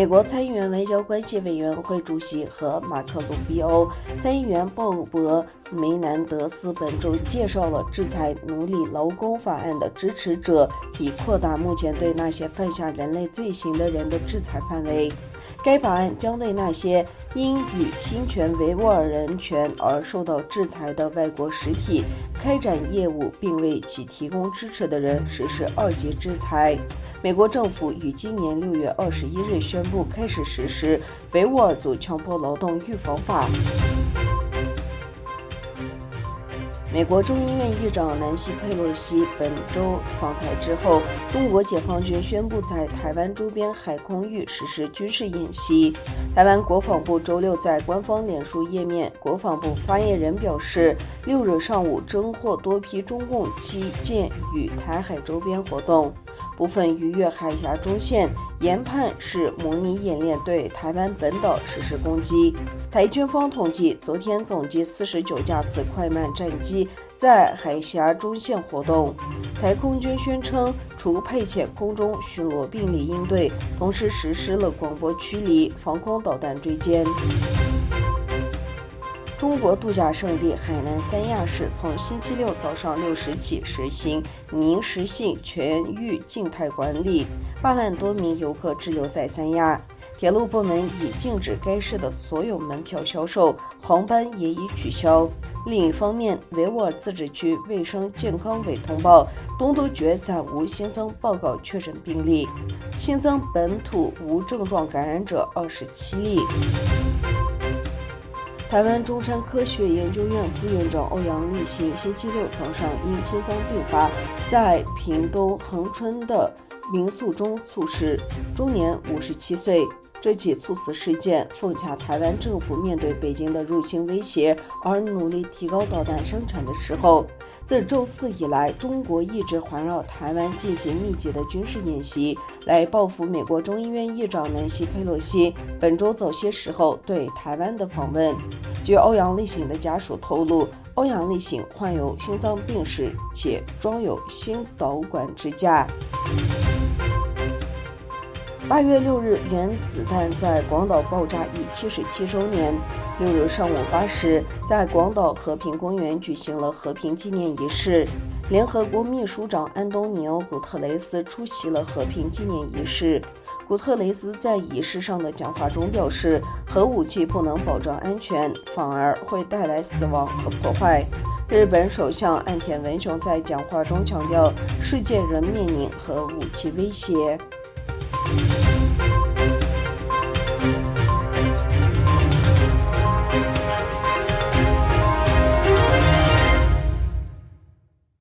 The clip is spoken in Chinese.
美国参议院外交关系委员会主席和马克·鲁比欧、参议员鲍勃·梅南德斯本周介绍了制裁奴隶劳工法案的支持者已扩大目前对那些犯下人类罪行的人的制裁范围。该法案将对那些因与侵权维吾尔人权而受到制裁的外国实体开展业务并为其提供支持的人实施2级制裁。美国政府于今年6月21日宣布开始实施维吾尔族强迫劳动预防法。美国众议院议长南希·佩洛西本周访台之后，中国解放军宣布在台湾周边海空域实施军事演习。台湾国防部周六在官方脸书页面，国防部发言人表示，6日上午侦获多批中共机舰与台海周边活动，部分逾越海峡中线，研判是模拟演练对台湾本岛实施攻击。台军方统计，昨天总计49架次快慢战机在海峡中线活动。台空军宣称，除派遣空中巡逻兵力应对，同时实施了广播驱离、防空导弹追歼。中国度假胜地海南三亚市从星期六早上6时起实行临时性全域静态管理，8万多名游客滞留在三亚。铁路部门已禁止该市的所有门票销售，航班也已取消。另一方面，维吾尔自治区卫生健康委通报，东突厥暂无新增报告确诊病例，新增本土无症状感染者27例。台湾中山科学研究院副院长欧阳立新星期六早上因心脏病发，在屏东恒春的民宿中猝死，终年57岁。这起猝死事件奉洽台湾政府面对北京的入侵威胁而努力提高导弹生产的时候。自周4以来，中国一直环绕台湾进行密集的军事演习，来报复美国众议院议长南希·佩洛西本周早些时候对台湾的访问。据欧阳立行的家属透露，欧阳立行患有心脏病史，且装有心导管支架。8月6日，原子弹在广岛爆炸已77周年。6日上午8时，在广岛和平公园举行了和平纪念仪式。联合国秘书长安东尼奥·古特雷斯出席了和平纪念仪式。古特雷斯在仪式上的讲话中表示，核武器不能保障安全，反而会带来死亡和破坏。日本首相岸田文雄在讲话中强调，世界仍面临核武器威胁。